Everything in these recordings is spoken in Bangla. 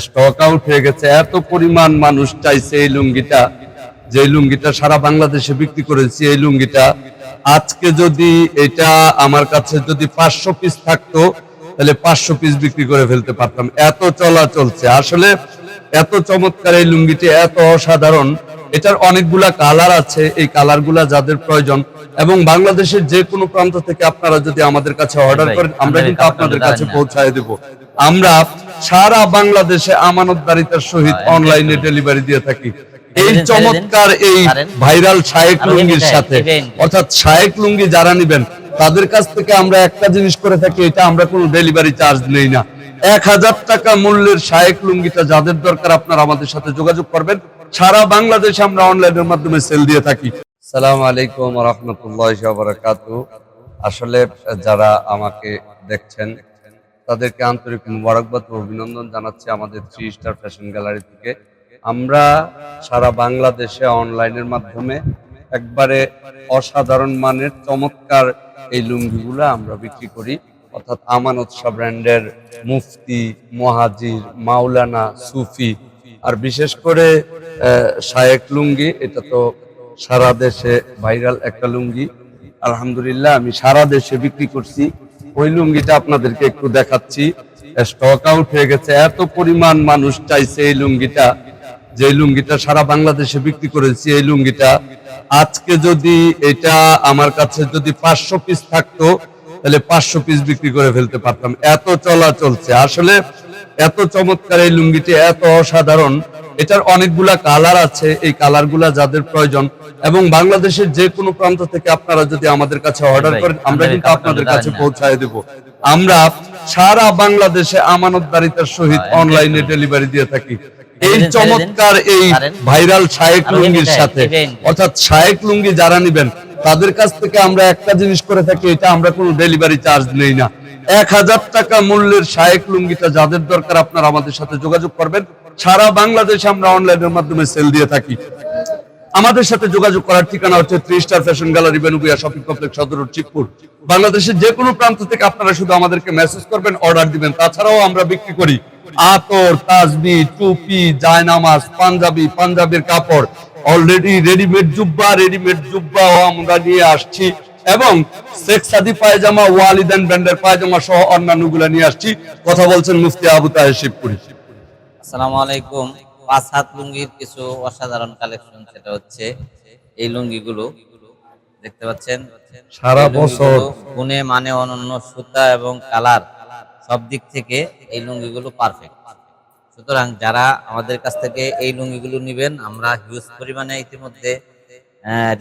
স্টক আউট হয়ে গেছে। এত পরিমাণ মানুষ চাইছে এই লুঙ্গিটা, যে লুঙ্গিটা সারা বাংলাদেশে বিক্রি করেছি। এই লুঙ্গিটা আজকে যদি এটা আমার কাছে যদি 500 পিস থাকতো তাহলে 500 পিস বিক্রি করে ফেলতে পারতাম, এত চলা চলছে। আসলে এত চমৎকার এই লুঙ্গিটি, এত অসাধারণ। এটার অনেকগুলা কালার আছে, এই কালারগুলা যাদের প্রয়োজন এবং বাংলাদেশের যে কোনো প্রান্ত থেকে আপনারা যদি আমাদের কাছে অর্ডার করেন আমরা কিন্তু আপনাদের কাছে পৌঁছায় দেব। আমরা সারা বাংলাদেশে আমানতদারিতার সহিত অনলাইনে ডেলিভারি দিয়ে থাকি। এই চমৎকার এই ভাইরাল শায়েক লুঙ্গির সাথে, অর্থাৎ শায়েক লুঙ্গি যারা নিবেন তাদের কাছ থেকে আমরা একটা জিনিস করে থাকি, এটা আমরা কোনো ডেলিভারি চার্জ নেই না। 1000 টাকা মূল্যের শায়েক লুঙ্গিটা যাদের দরকার আপনারা আমাদের সাথে যোগাযোগ করবেন। সারা বাংলাদেশে আমরা অনলাইনের মাধ্যমে সেল দিয়ে থাকি। আসসালামু আলাইকুম ওয়া রাহমাতুল্লাহি ওয়া বারাকাতুহু। আসলে যারা আমাকে দেখছেন তাদেরকে আন্তরিক মোবারকবাদ ও অভিনন্দন জানাচ্ছি আমাদের 3 স্টার ফ্যাশন গ্যালারি থেকে। আমরা সারা বাংলাদেশে অনলাইনের মাধ্যমে একবারে অসাধারণ মানের চমৎকার এই লুঙ্গিগুলো আমরা বিক্রি করি, অর্থাৎ আমানত শাহ ব্র্যান্ডের মুফতি, মুহাজির, মাওলানা, সুফি আর বিশেষ করে শায়েক লুঙ্গি। এটা তো সারা দেশে ভাইরাল একটা লুঙ্গি। আলহামদুলিল্লাহ আমি সারা দেশে বিক্রি করছি। ওই লুঙ্গিটা আপনাদেরকে একটু দেখাচ্ছি। স্টক আউট হয়ে গেছে। এত পরিমাণ মানুষ চাইছে এই লুঙ্গিটা, যে লুঙ্গিটা সারা বাংলাদেশে বিক্রি করেছি। এই লুঙ্গিটা আজকে যদি এটা আমার কাছে যদি 500 পিস থাকতো তাহলে 500 পিস বিক্রি করে ফেলতে পারতাম, এত চলা চলছে। আসলে এত চমৎকার এই লুঙ্গিটি, এত অসাধারণ। এটার অনেকগুলা কালার আছে, এই কালারগুলা যাদের প্রয়োজন এবং বাংলাদেশের যে কোনো প্রান্ত থেকে আপনারা যদি আমাদের কাছে অর্ডার করেন আমরা কিন্তু আপনাদের কাছে পৌঁছায় দেব। আমরা সারা বাংলাদেশে আমানতদারিতার সহিত অনলাইনে ডেলিভারি দিয়ে থাকি। এই চমৎকার এই ভাইরাল শায়েক লুঙ্গির সাথে, অর্থাৎ শায়েক লুঙ্গি যারা নিবেন তাদের কাছ থেকে আমরা একটা জিনিস করে থাকি, এটা আমরা কোনো ডেলিভারি চার্জ নেই না। 1000 টাকা মূল্যের শায়েক লুঙ্গিটা যাদের দরকার আপনারা আমাদের সাথে যোগাযোগ করবেন। সারা বাংলাদেশে আমরা অনলাইনের মাধ্যমে সেল দিয়ে থাকি। আমাদের সাথে যোগাযোগ করার ঠিকানা হচ্ছে 3 star fashion gallery, Benubia shopping complex, Sadar road, Chitpur. বাংলাদেশের যে কোনো প্রান্ত থেকে আপনারা শুধু আমাদেরকে মেসেজ করবেন, অর্ডার দিবেন। তাছাড়াও আমরা বিক্রি করি আতর, তাসবি, টুপি, জায়নামাজ, পাঞ্জাবি, পাঞ্জাবির কাপড়, অলরেডি রেডিমেড জুব্বাও আমরা নিয়ে আসছি এবং শেখ সাদি পায়জামা, ওয়ালিদান ব্র্যান্ডের পায়জামা সহ অন্যান্যগুলো নিয়ে আসছি। কথা বলছেন মুফতি আবু তাহের শিবপুরি। আসসালামু আলাইকুম। 5 হাত লুঙ্গির কিছু অসাধারণ কালেকশন, সেটা হচ্ছে এই লুঙ্গিগুলো দেখতে পাচ্ছেন। সারা বছর গুণে মানে অনন্য, সুতা এবং কালার সব দিক থেকে এই লুঙ্গিগুলো পারফেক্ট। সুতরাং যারা আমাদের কাছ থেকে এই লুঙ্গিগুলো নেবেন, আমরা হিউজ পরিমাণে ইতিমধ্যে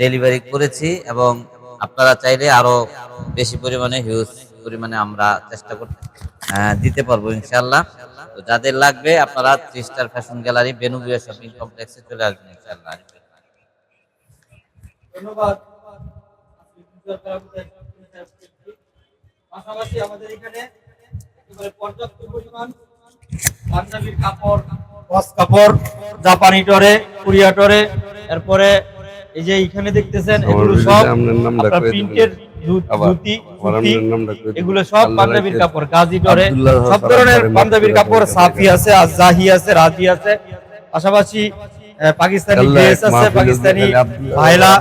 ডেলিভারি করেছি এবং আপনারা চাইলে আরো বেশি পরিমাণে হিউজ পরিমাণে আমরা চেষ্টা করতে দিতে পারবো ইনশাআল্লাহ। তো যাদের লাগবে আপনারা 3 star fashion gallery, Benubia shopping কমপ্লেক্সে চলে আসবেন ইনশাআল্লাহ। ধন্যবাদ। পাশাপাশি আমাদের এখানে একেবারে পর্যাপ্ত পরিমাণ পাঞ্জাবির কাপড়, গস কাপড়, জাপানি টরে, কোরিয়া টরে, এরপরে এই যে এখানে দেখতেছেন এগুলো সব আপনার প্রিন্টের ধুতি, এগুলো সব পাঞ্জাবির কাপড়, গাজি টরে সব ধরনের পাঞ্জাবির কাপড়, সাফি আছে, জাহি আছে, রাজি আছে। পাশাপাশি পাকিস্তানি ড্রেস আছে, পাকিস্তানি ভাইলা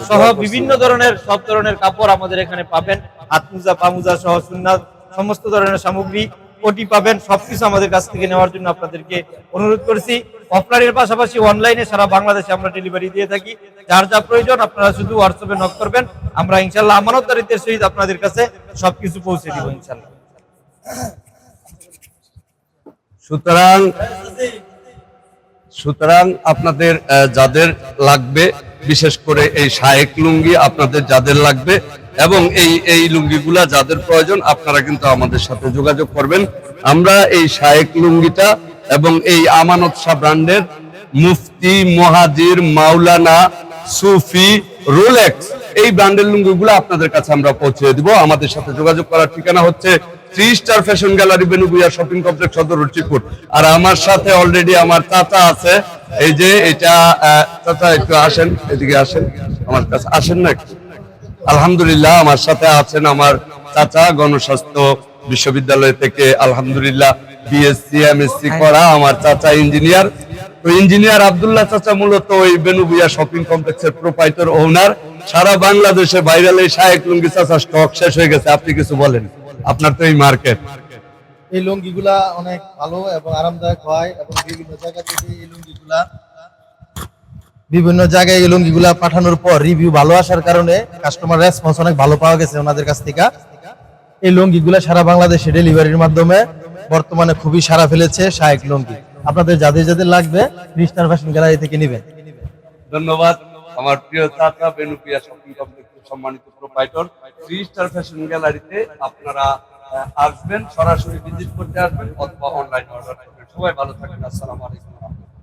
সহ বিভিন্ন ধরনের সব ধরনের কাপড় আমাদের এখানে পাবেন। হাত মোজা, পা মোজা সহ সুন্নাত সমস্ত ধরনের সামগ্রী, কোটি পাবেন। সবকিছু আমাদের কাছ থেকে নেওয়ার জন্য আপনাদেরকে অনুরোধ করেছি। অফলাইনের পাশাপাশি অনলাইনে সারা বাংলাদেশে আমরা ডেলিভারি দিয়ে থাকি। যার যা প্রয়োজন আপনারা শুধু হোয়াটসঅ্যাপে নক করবেন, আমরা ইনশাআল্লাহ আমানতদারিত্বের সহিত আপনাদের কাছে সবকিছু পৌঁছে দিব ইনশাআল্লাহ। সুতরাং আপনাদের যাদের লাগবে, বিশেষ করে এই শায়েক লুঙ্গি আপনাদের যাদের লাগবে এবং এই লুঙ্গিগুলা যাদের প্রয়োজন আপনারা কিন্তু আমাদের সাথে যোগাযোগ করবেন। আমরা এই শায়েক লুঙ্গিটা এবং এই আমানত শাহ ব্র্যান্ডের মুফতি, মুহাজির, মাওলানা, সুফি, রোলেক্স এই ব্র্যান্ডের লুঙ্গিগুলো আপনাদের কাছে আমরা পৌঁছে দিব। আমাদের সাথে যোগাযোগ করার ঠিকানা হচ্ছে 3 star fashion gallery, Benubia shopping complex, Sadar road, Chitpur. আর আমার সাথে অলরেডি আমার চাচা আছে। এই যে এটা চাচা একটু আসেন, এদিকে আসেন, আমার কাছে আসেন না একটু। আলহামদুলিল্লাহ আমার সাথে আছেন আমার চাচা, গণস্বাস্থ্য বিশ্ববিদ্যালয় থেকে আলহামদুলিল্লাহ বিএসসি এমএসসি করা আমার চাচা ইঞ্জিনিয়ার। তো ইঞ্জিনিয়ার আব্দুল্লাহ চাচা মূলত ওই বেনুবিয়া শপিং কমপ্লেক্সের প্রোপাইটর ওনার। সারা বাংলাদেশে ভাইরাল এই শায়েক লুঙ্গি চাচা স্টক শেষ হয়ে গেছে, আপনি কিছু বলেন, আপনার তো এই মার্কেট। এই লুঙ্গিগুলা অনেক ভালো এবং আরামদায়ক হয় এবং বিভিন্ন জায়গা থেকে এই লুঙ্গিগুলা পাঠানোর পর রিভিউ ভালো আসার কারণে কাস্টমার রেসপন্স অনেক ভালো পাওয়া গেছে ওনাদের কাছ থেকে। এই লুঙ্গিগুলা সারা বাংলাদেশে ডেলিভারির মাধ্যমে বর্তমানে খুবই সাড়া ফেলেছে শায়েক লুঙ্গি। আপনাদের যাদের যাদের লাগবে রিস্টার ফ্যাশন গ্যালারি থেকে নেবেন। ধন্যবাদ আমার প্রিয় চাচা বেনুপিয়া শপিং কমপ্লেক্সের সম্মানিত প্রোপাইটর। থ্রি স্টার ফ্যাশন গ্যালারিতে আপনারা আসবেন, সরাসরি ভিজিট করতে আসবেন অথবা অনলাইন অর্ডার করবেন। সবাই ভালো থাকবেন, আসসালামু আলাইকুম।